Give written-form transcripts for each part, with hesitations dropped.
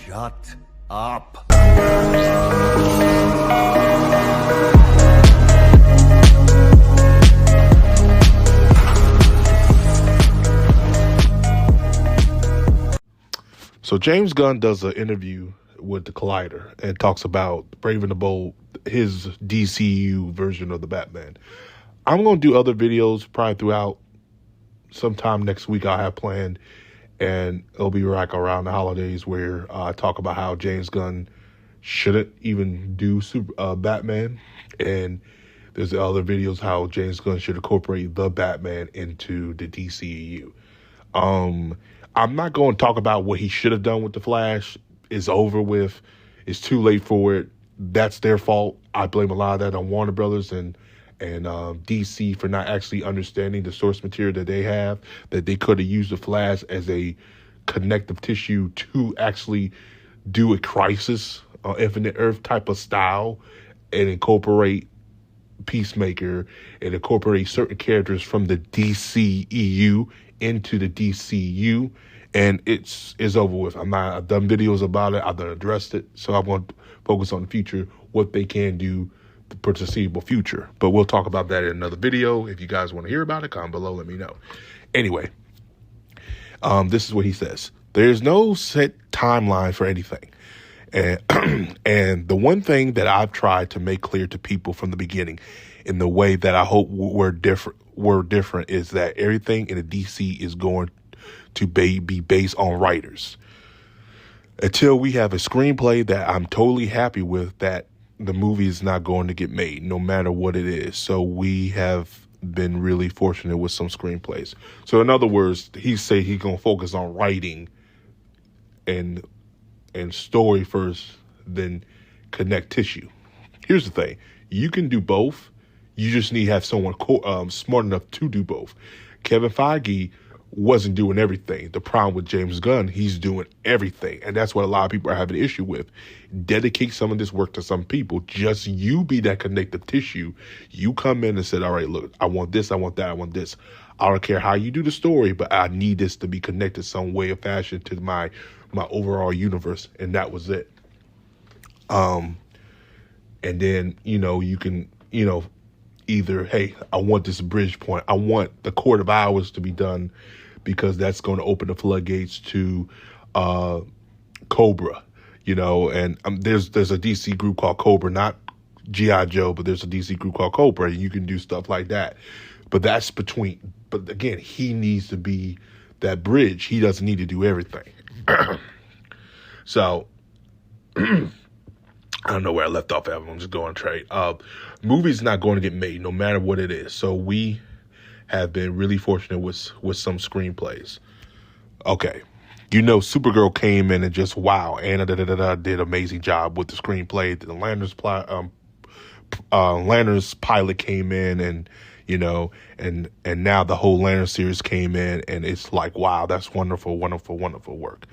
Shut up. So James Gunn does an interview with the Collider and talks about Brave and the Bold, his DCU version of the Batman. I'm going to do other videos probably throughout sometime next week I have planned, and it'll be like around the holidays where I talk about how James Gunn shouldn't even do Batman, and there's other videos how James Gunn should incorporate the Batman into the DCEU. I'm not going to talk about what he should have done with the Flash. It's over with. It's too late for it. That's their fault. I blame a lot of that on Warner Brothers and DC for not actually understanding the source material that they have, that they could have used the Flash as a connective tissue to actually do a Crisis on Infinite Earth type of style and incorporate Peacemaker and incorporate certain characters from the DCEU into the DCU, and it's over with. I've done videos about it. I've done addressed it, so I'm going to focus on the future, what they can do for the foreseeable future. But we'll talk about that in another video. If you guys want to hear about it, comment below, let me know. Anyway, this is what he says. There's no set timeline for anything. And and the one thing that I've tried to make clear to people from the beginning, in the way that I hope we're different, is that everything in the DC is going to be based on writers. Until we have a screenplay that I'm totally happy with, that the movie is not going to get made, no matter what it is. So we have been really fortunate with some screenplays. So in other words, he say he's going to focus on writing and story first, then connect tissue. Here's the thing. You can do both. You just need to have someone smart enough to do both. Kevin Feige wasn't doing everything. The problem with James Gunn, he's doing everything. And that's what a lot of people are having an issue with. Dedicate some of this work to some people. Just you be that connective tissue. You come in and said, all right, look, I want this, I want that, I want this. I don't care how you do the story, but I need this to be connected some way or fashion to my overall universe. And that was it. And then, you can, either, hey, I want this bridge point. I want the Court of Hours to be done because that's going to open the floodgates to Cobra, and there's a DC group called Cobra, not G.I. Joe, but there's a DC group called Cobra, and you can do stuff like that. But but again, he needs to be that bridge. He doesn't need to do everything. So, I don't know where I left off at. I'm just going straight. Movie's not going to get made no matter what it is. So we have been really fortunate with some screenplays. Okay. Supergirl came in and just, wow, Anna did an amazing job with the screenplay. The Lanterns pilot came in, and and now the whole Lantern series came in, and it's like, wow, that's wonderful, wonderful, wonderful work.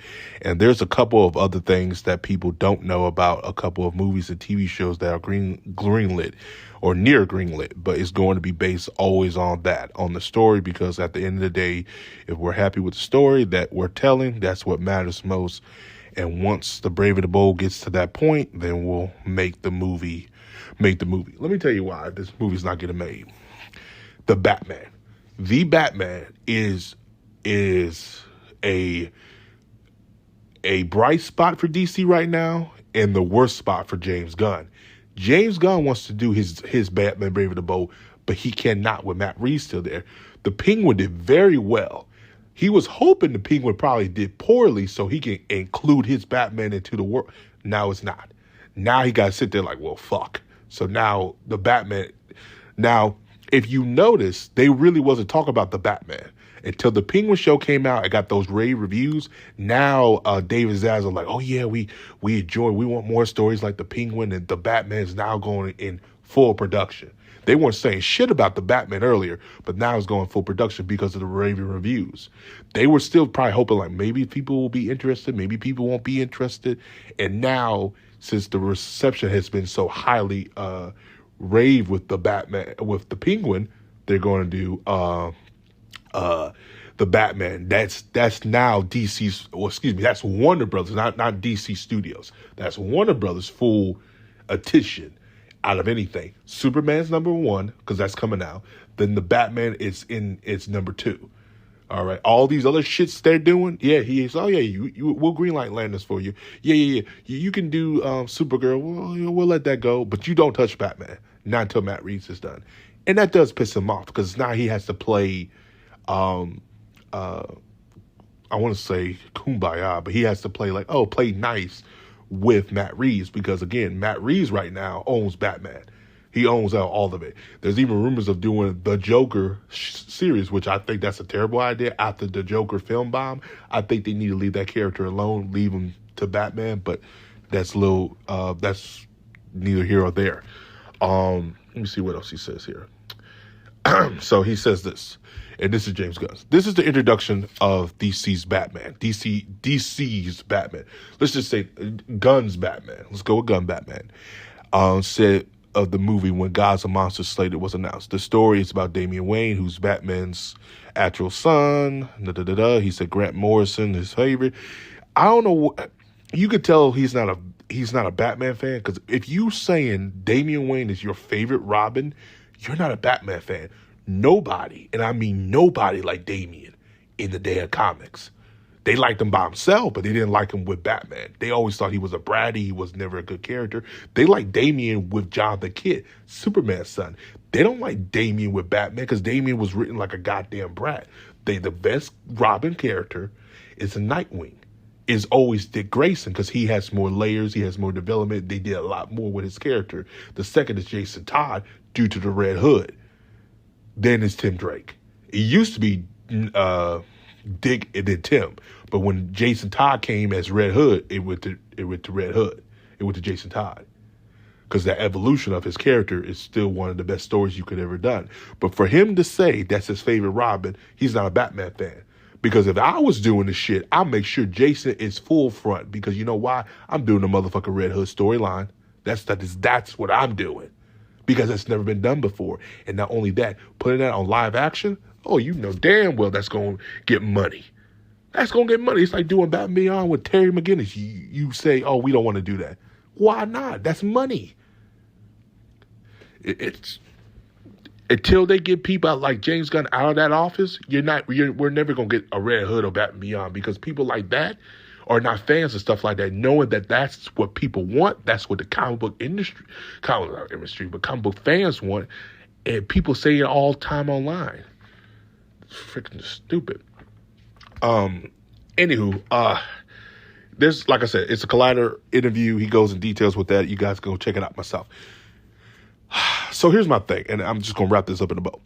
And there's a couple of other things that people don't know about, a couple of movies and TV shows that are greenlit or near greenlit, but it's going to be based always on the story, because at the end of the day, if we're happy with the story that we're telling, that's what matters most. And once the Brave and the Bold gets to that point, then we'll make the movie. Let me tell you why this movie's not getting made. The Batman is a bright spot for DC right now and the worst spot for James Gunn. James Gunn wants to do his Batman Brave and the Bold, but he cannot with Matt Reeves still there. The Penguin did very well. He was hoping the Penguin probably did poorly so he can include his Batman into the world. Now it's not. Now he got to sit there like, well, fuck. So now the Batman. Now, if you notice, they really wasn't talking about the Batman until the Penguin show came out. It got those rave reviews. Now David Zaslav like, oh yeah, we want more stories like the Penguin, and the Batman is now going in full production. They weren't saying shit about the Batman earlier, but now it's going full production because of the raving reviews. They were still probably hoping like maybe people will be interested, maybe people won't be interested. And now, since the reception has been so highly rave with the Batman, with the Penguin, they're going to do the Batman. That's now DC's, or excuse me, that's Warner Brothers, not DC Studios. That's Warner Brothers full attention out of anything. Superman's number one because that's coming out. Then the Batman is in its number two. All right, all these other shits they're doing, yeah, he is. Oh yeah, we'll greenlight Lanterns for you. Yeah. You can do Supergirl. We'll let that go, but you don't touch Batman not until Matt Reeves is done, and that does piss him off because now he has to play. I want to say kumbaya, but he has to play play nice with Matt Reeves because again, Matt Reeves right now owns Batman. He owns all of it. There's even rumors of doing the Joker series, which I think that's a terrible idea. After the Joker film bomb, I think they need to leave that character alone, leave him to Batman. But that's that's neither here or there. Let me see what else he says here. So he says this, and this is James Gunn. This is the introduction of DC's Batman. DC's Batman. Let's just say Gunn's Batman. Let's go with Gunn Batman. Said of the movie when Gods and Monsters Slated was announced. The story is about Damian Wayne, who's Batman's actual son. He said Grant Morrison, his favorite. I don't know. You could tell he's not a Batman fan because if you saying Damian Wayne is your favorite Robin, you're not a Batman fan. Nobody, and I mean nobody, like Damian in the day of comics. They liked him by himself, but they didn't like him with Batman. They always thought he was a bratty. He was never a good character. They like Damian with Jonathan Kidd, Superman's son. They don't like Damian with Batman because Damian was written like a goddamn brat. The best Robin character is a Nightwing. Is always Dick Grayson because he has more layers. He has more development. They did a lot more with his character. The second is Jason Todd due to the Red Hood. Then it's Tim Drake. It used to be Dick and then Tim. But when Jason Todd came as Red Hood, it went to Red Hood. It went to Jason Todd. Because that evolution of his character is still one of the best stories you could ever done. But for him to say that's his favorite Robin, he's not a Batman fan. Because if I was doing this shit, I'll make sure Jason is full front. Because you know why? I'm doing the motherfucking Red Hood storyline. That's what I'm doing. Because it's never been done before. And not only that, putting that on live action, oh, you know damn well that's going to get money. That's going to get money. It's like doing Batman Beyond with Terry McGinnis. You say, oh, we don't want to do that. Why not? That's money. It's until they get people like James Gunn out of that office, we're never going to get a Red Hood or Batman Beyond because people like that are not fans of stuff like that, knowing that that's what people want. That's what the comic book fans want. And people say it all the time online. It's freaking stupid. Anywho, there's, like I said, it's a Collider interview. He goes in details with that. You guys go check it out myself. So here's my thing, and I'm just going to wrap this up in a bow.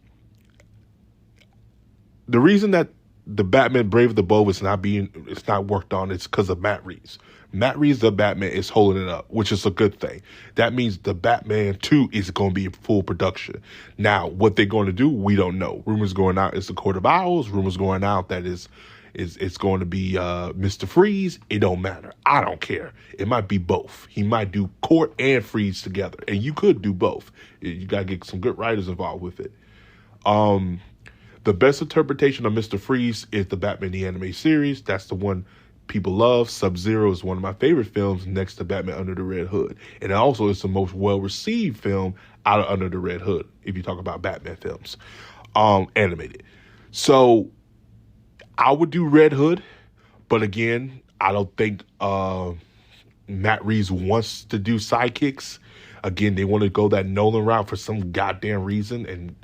The reason that the Batman Brave the Bold it's not worked on, it's because of Matt Reeves. Matt Reeves, the Batman, is holding it up, which is a good thing. That means the Batman 2 is going to be in full production. Now, what they're going to do, we don't know. Rumors going out, it's the Court of Owls. Rumors going out that it's going to be Mr. Freeze. It don't matter. I don't care. It might be both. He might do Court and Freeze together, and you could do both. You got to get some good writers involved with it. The best interpretation of Mr. Freeze is the Batman the Anime series. That's the one people love. Sub-Zero is one of my favorite films next to Batman Under the Red Hood. And also it's the most well-received film out of Under the Red Hood, if you talk about Batman films, animated. So I would do Red Hood, but again, I don't think Matt Reeves wants to do sidekicks. Again, they want to go that Nolan route for some goddamn reason, and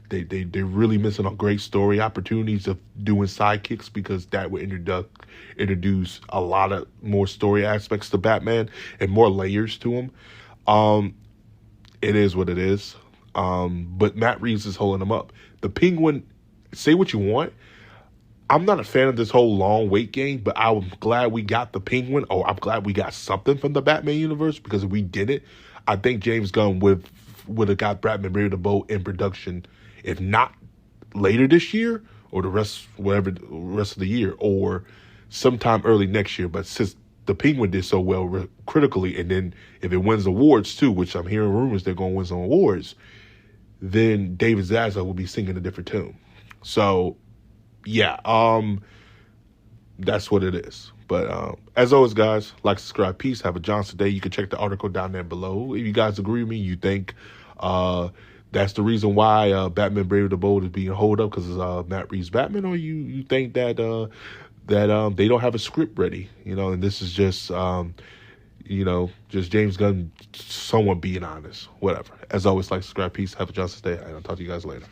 they're really missing on great story opportunities of doing sidekicks because that would introduce a lot of more story aspects to Batman and more layers to him. It is what it is. But Matt Reeves is holding him up. The Penguin, say what you want. I'm not a fan of this whole long wait game, but I'm glad we got the Penguin, or I'm glad we got something from the Batman universe, because if we did it, I think James Gunn would have got Batman Brave the Bold in production, if not later this year or the rest of the year, or sometime early next year. But since the Penguin did so well critically, and then if it wins awards too, which I'm hearing rumors they're going to win some awards, then David Zaslav will be singing a different tune. So yeah, that's what it is. But as always, guys, like, subscribe, peace, have a Johnson day. You can check the article down there below. If you guys agree with me, you think that's the reason why Batman Brave and the Bold is being held up because Matt Reeves' Batman, or you think that they don't have a script ready, and this is just just James Gunn somewhat being honest. Whatever. As always, like, subscribe, peace, have a Johnson day, and I'll talk to you guys later.